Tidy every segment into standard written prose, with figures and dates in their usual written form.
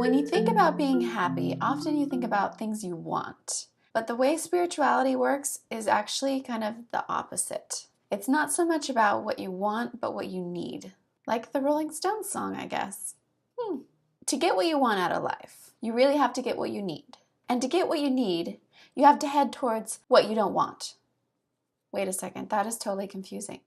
When you think about being happy, often you think about things you want. But the way spirituality works is actually kind of the opposite. It's not so much about what you want, but what you need. Like the Rolling Stones song, I guess. To get what you want out of life, you really have to get what you need. And to get what you need, you have to head towards what you don't want. Wait a second, that is totally confusing.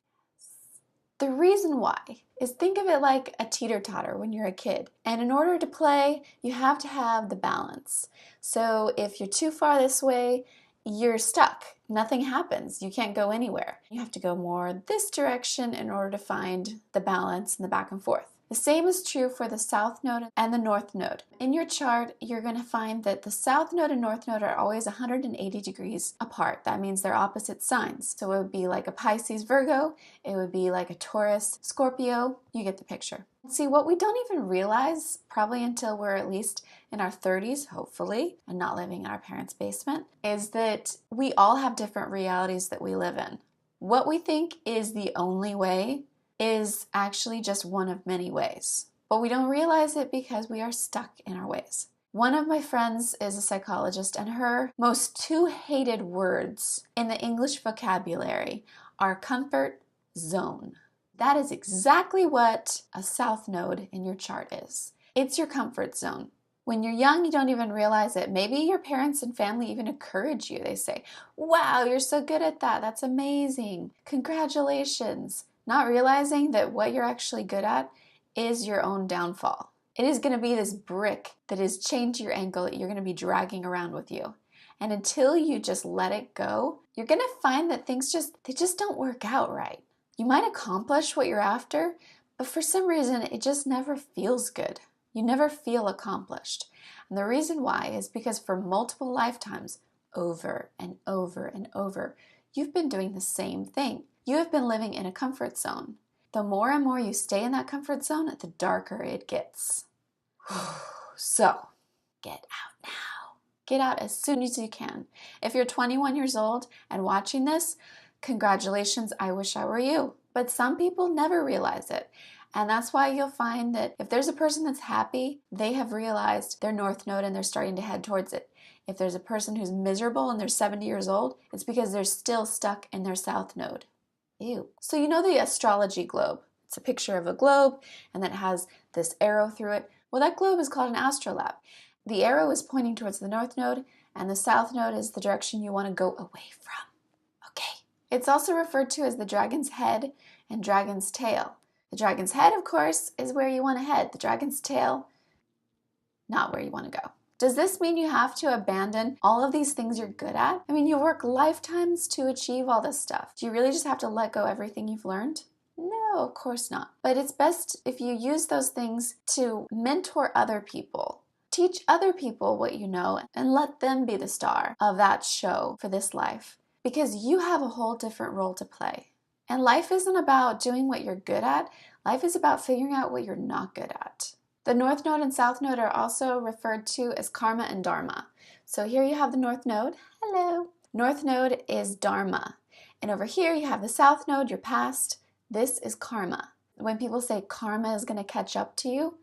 The reason why is think of it like a teeter-totter when you're a kid. And in order to play, you have to have the balance. So if you're too far this way, you're stuck. Nothing happens. You can't go anywhere. You have to go more this direction in order to find the balance and the back and forth. The same is true for the south node and the north node. In your chart, you're going to find that the south node and north node are always 180 degrees apart. That means they're opposite signs. So it would be like a Pisces Virgo, it would be like a Taurus Scorpio. You get the picture. See, what we don't even realize, probably until we're at least in our 30s, hopefully, and not living in our parents' basement, is that we all have different realities that we live in. What we think is the only way is actually just one of many ways. But we don't realize it because we are stuck in our ways. One of my friends is a psychologist, and her most two hated words in the English vocabulary are comfort zone. That is exactly what a south node in your chart is. It's your comfort zone. When you're young, you don't even realize it. Maybe your parents and family even encourage you. They say, "Wow, you're so good at that. That's amazing. Congratulations." Not realizing that what you're actually good at is your own downfall. It is going to be this brick that is chained to your ankle that you're going to be dragging around with you. And until you just let it go, you're going to find that things just don't work out right. You might accomplish what you're after, but for some reason, it just never feels good. You never feel accomplished. And the reason why is because for multiple lifetimes, over and over and over, you've been doing the same thing. You have been living in a comfort zone. The more and more you stay in that comfort zone, the darker it gets. So, get out now. Get out as soon as you can. If you're 21 years old and watching this, congratulations, I wish I were you. But some people never realize it. And that's why you'll find that if there's a person that's happy, they have realized their north node and they're starting to head towards it. If there's a person who's miserable and they're 70 years old, it's because they're still stuck in their south node. Ew. So you know the astrology globe. It's a picture of a globe and then it has this arrow through it. Well, that globe is called an astrolabe. The arrow is pointing towards the north node and the south node is the direction you want to go away from. Okay. It's also referred to as the dragon's head and dragon's tail. The dragon's head, of course, is where you want to head. The dragon's tail, not where you want to go. Does this mean you have to abandon all of these things you're good at? I mean, you work lifetimes to achieve all this stuff. Do you really just have to let go everything you've learned? No, of course not. But it's best if you use those things to mentor other people. Teach other people what you know and let them be the star of that show for this life. Because you have a whole different role to play. And life isn't about doing what you're good at. Life is about figuring out what you're not good at. The north node and south node are also referred to as karma and dharma. So here you have the north node. Hello. North node is dharma. And over here you have the south node, your past. This is karma. When people say karma is going to catch up to you,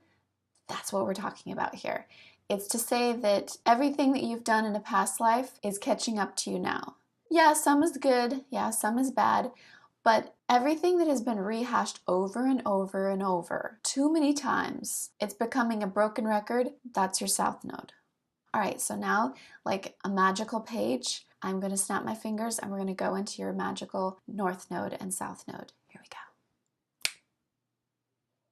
that's what we're talking about here. It's to say that everything that you've done in a past life is catching up to you now. Yeah, some is good. Yeah, some is bad. But everything that has been rehashed over and over and over too many times, it's becoming a broken record. That's your south node. All right, so now, like a magical page, I'm going to snap my fingers and we're going to go into your magical north node and south node. Here we go.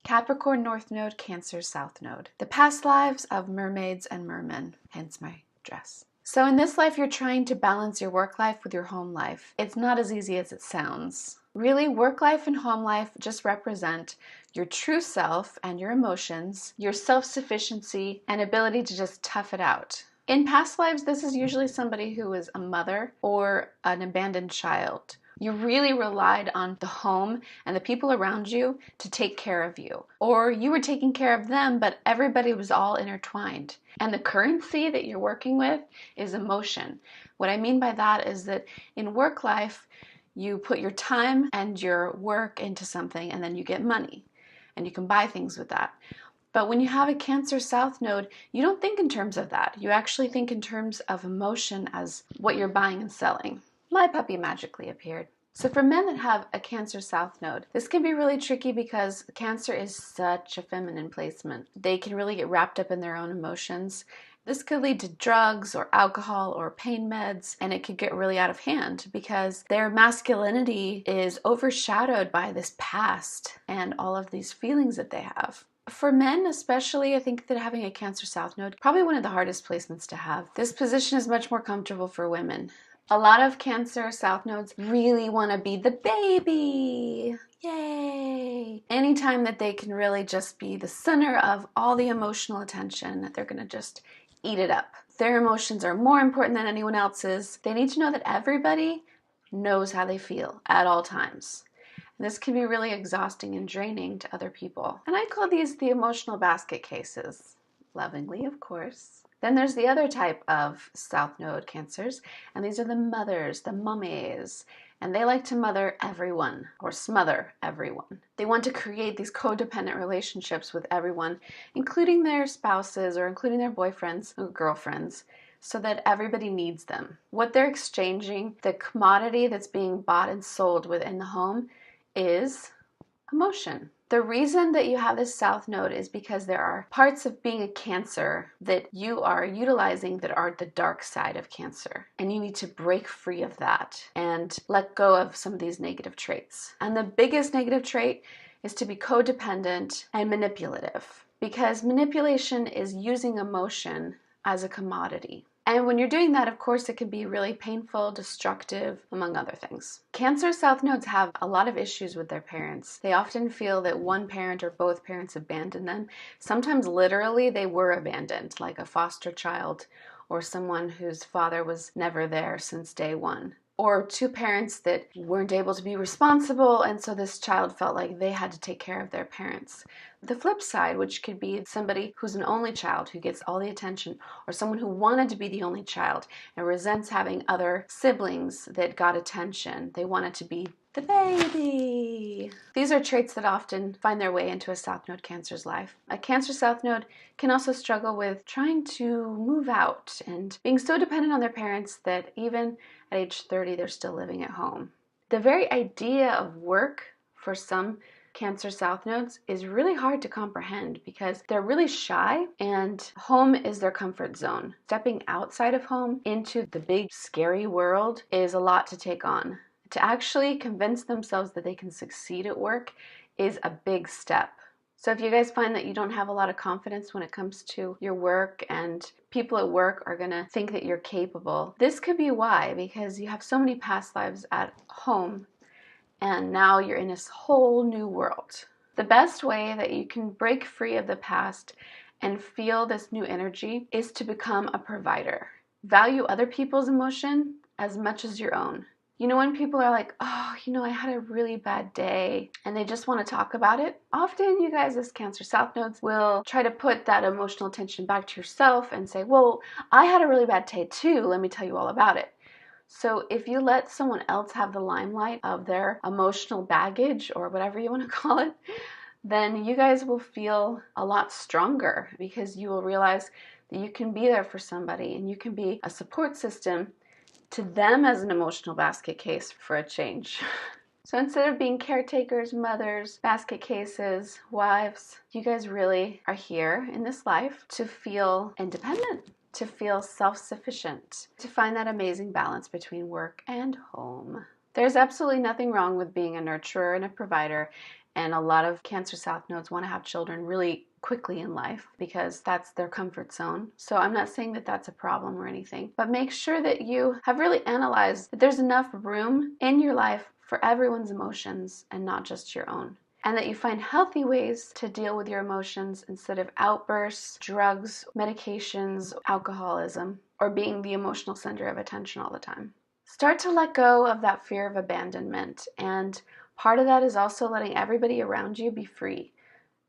Capricorn north node, Cancer south node. The past lives of mermaids and mermen, hence my dress. So in this life, you're trying to balance your work life with your home life. It's not as easy as it sounds. Really, work life and home life just represent your true self and your emotions, your self-sufficiency, and ability to just tough it out. In past lives, this is usually somebody who was a mother or an abandoned child. You really relied on the home and the people around you to take care of you. Or you were taking care of them, but everybody was all intertwined. And the currency that you're working with is emotion. What I mean by that is that in work life, you put your time and your work into something and then you get money and you can buy things with that. But when you have a Cancer South Node, you don't think in terms of that. You actually think in terms of emotion as what you're buying and selling. My puppy magically appeared. So for men that have a Cancer South Node, this can be really tricky because Cancer is such a feminine placement. They can really get wrapped up in their own emotions. This could lead to drugs or alcohol or pain meds, and it could get really out of hand because their masculinity is overshadowed by this past and all of these feelings that they have. For men especially, I think that having a Cancer South Node, probably one of the hardest placements to have. This position is much more comfortable for women. A lot of Cancer South Nodes really want to be the baby. Yay! Anytime that they can really just be the center of all the emotional attention, they're going to just eat it up. Their emotions are more important than anyone else's. They need to know that everybody knows how they feel at all times. This can be really exhausting and draining to other people. And I call these the emotional basket cases. Lovingly, of course. Then there's the other type of South Node Cancers, and these are the mothers, the mummies. And they like to mother everyone or smother everyone. They want to create these codependent relationships with everyone, including their spouses or including their boyfriends or girlfriends, so that everybody needs them. What they're exchanging, the commodity that's being bought and sold within the home, is emotion. The reason that you have this South Node is because there are parts of being a Cancer that you are utilizing that are the dark side of Cancer. And you need to break free of that and let go of some of these negative traits. And the biggest negative trait is to be codependent and manipulative, because manipulation is using emotion as a commodity. And when you're doing that, of course, it can be really painful, destructive, among other things. Cancer South Nodes have a lot of issues with their parents. They often feel that one parent or both parents abandoned them. Sometimes literally they were abandoned, like a foster child or someone whose father was never there since day one. Or two parents that weren't able to be responsible, and so this child felt like they had to take care of their parents. The flip side, which could be somebody who's an only child who gets all the attention, or someone who wanted to be the only child and resents having other siblings that got attention. They wanted to be the baby. These are traits that often find their way into a South Node Cancer's life. A Cancer South Node can also struggle with trying to move out and being so dependent on their parents that even at age 30 they're still living at home. The very idea of work for some Cancer South Nodes is really hard to comprehend because they're really shy and home is their comfort zone. Stepping outside of home into the big scary world is a lot to take on. To actually convince themselves that they can succeed at work is a big step. So if you guys find that you don't have a lot of confidence when it comes to your work and people at work are going to think that you're capable, this could be why, because you have so many past lives at home and now you're in this whole new world. The best way that you can break free of the past and feel this new energy is to become a provider. Value other people's emotion as much as your own. You know, when people are like, oh, I had a really bad day, and they just want to talk about it, often you guys as Cancer South Nodes will try to put that emotional attention back to yourself and say, well, I had a really bad day too, let me tell you all about it. So if you let someone else have the limelight of their emotional baggage, or whatever you want to call it, then you guys will feel a lot stronger because you will realize that you can be there for somebody and you can be a support system to them as an emotional basket case for a change. So instead of being caretakers, mothers, basket cases, wives, you guys really are here in this life to feel independent, to feel self-sufficient, to find that amazing balance between work and home. There's absolutely nothing wrong with being a nurturer and a provider, and a lot of Cancer South Nodes want to have children really quickly in life because that's their comfort zone. So I'm not saying that that's a problem or anything, but make sure that you have really analyzed that there's enough room in your life for everyone's emotions and not just your own. And that you find healthy ways to deal with your emotions instead of outbursts, drugs, medications, alcoholism, or being the emotional center of attention all the time. Start to let go of that fear of abandonment, and part of that is also letting everybody around you be free.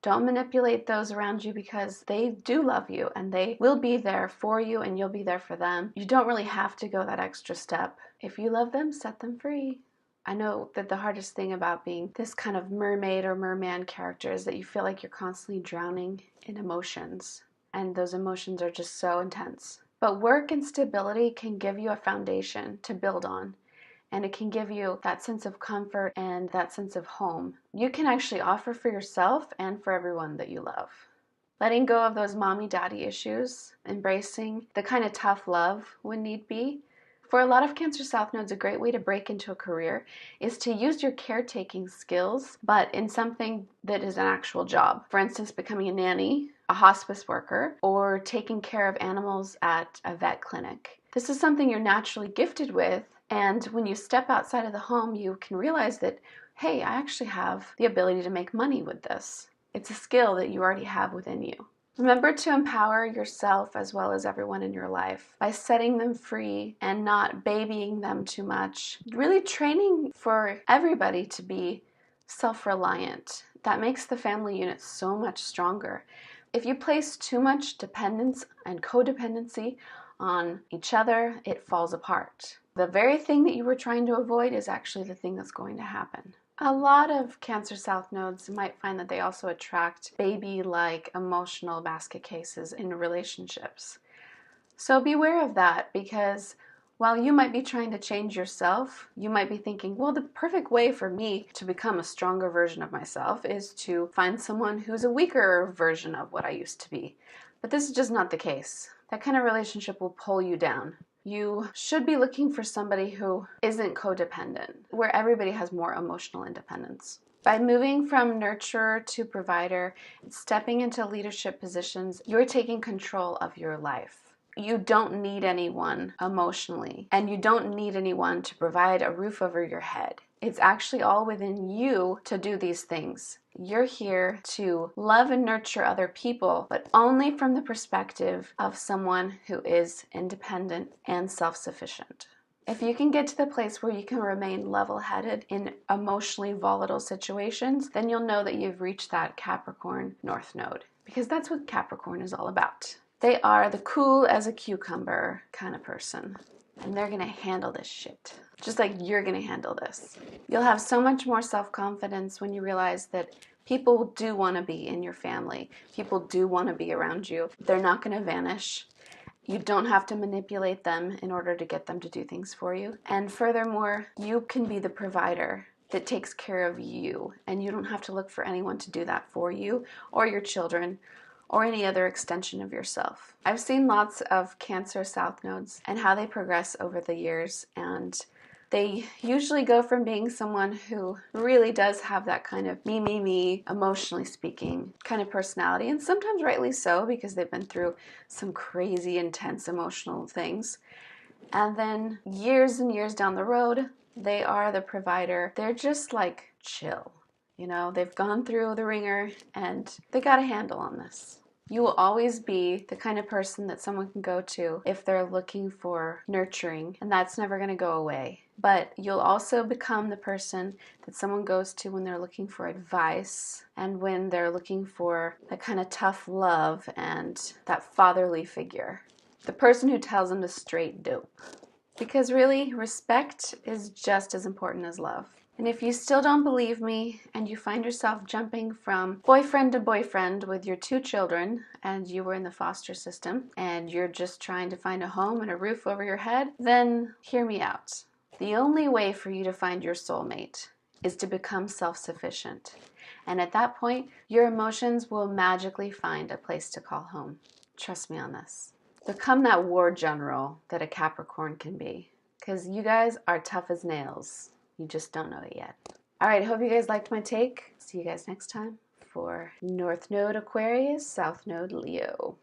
Don't manipulate those around you because they do love you and they will be there for you and you'll be there for them. You don't really have to go that extra step. If you love them, set them free. I know that the hardest thing about being this kind of mermaid or merman character is that you feel like you're constantly drowning in emotions, and those emotions are just so intense. But work and stability can give you a foundation to build on, and it can give you that sense of comfort and that sense of home you can actually offer for yourself and for everyone that you love. Letting go of those mommy daddy issues, embracing the kind of tough love when need be. For a lot of Cancer South Nodes, a great way to break into a career is to use your caretaking skills, but in something that is an actual job. For instance, becoming a nanny, a hospice worker, or taking care of animals at a vet clinic. This is something you're naturally gifted with, and when you step outside of the home, you can realize that, hey, I actually have the ability to make money with this. It's a skill that you already have within you. Remember to empower yourself as well as everyone in your life by setting them free and not babying them too much. Really training for everybody to be self-reliant. That makes the family unit so much stronger. If you place too much dependence and codependency on each other, it falls apart. The very thing that you were trying to avoid is actually the thing that's going to happen. A lot of Cancer South Nodes might find that they also attract baby-like emotional basket cases in relationships. So beware of that, because while you might be trying to change yourself, you might be thinking, well, the perfect way for me to become a stronger version of myself is to find someone who's a weaker version of what I used to be. But this is just not the case. That kind of relationship will pull you down. You should be looking for somebody who isn't codependent, where everybody has more emotional independence. By moving from nurturer to provider, stepping into leadership positions, you're taking control of your life. You don't need anyone emotionally, and you don't need anyone to provide a roof over your head. It's actually all within you to do these things. You're here to love and nurture other people, but only from the perspective of someone who is independent and self-sufficient. If you can get to the place where you can remain level-headed in emotionally volatile situations, then you'll know that you've reached that Capricorn North Node, because that's what Capricorn is all about. They are the cool as a cucumber kind of person, and they're gonna handle this shit, just like you're gonna handle this. You'll have so much more self-confidence when you realize that people do want to be in your family. People do want to be around you. They're not gonna vanish. You don't have to manipulate them in order to get them to do things for you. And furthermore, you can be the provider that takes care of you, and you don't have to look for anyone to do that for you or your children or any other extension of yourself. I've seen lots of Cancer South Nodes and how they progress over the years, and they usually go from being someone who really does have that kind of me, emotionally speaking kind of personality, and sometimes rightly so because they've been through some crazy, intense emotional things. And then years and years down the road, they are the provider. They're just like chill. You know, they've gone through the ringer and they got a handle on this. You will always be the kind of person that someone can go to if they're looking for nurturing, and that's never going to go away. But you'll also become the person that someone goes to when they're looking for advice and when they're looking for that kind of tough love and that fatherly figure. The person who tells them to straight dope. Because really, respect is just as important as love. And if you still don't believe me and you find yourself jumping from boyfriend to boyfriend with your 2 children and you were in the foster system and you're just trying to find a home and a roof over your head, then hear me out. The only way for you to find your soulmate is to become self-sufficient. And at that point, your emotions will magically find a place to call home. Trust me on this. Become that war general that a Capricorn can be, because you guys are tough as nails. You just don't know it yet. All right, hope you guys liked my take. See you guys next time for North Node Aquarius, South Node Leo.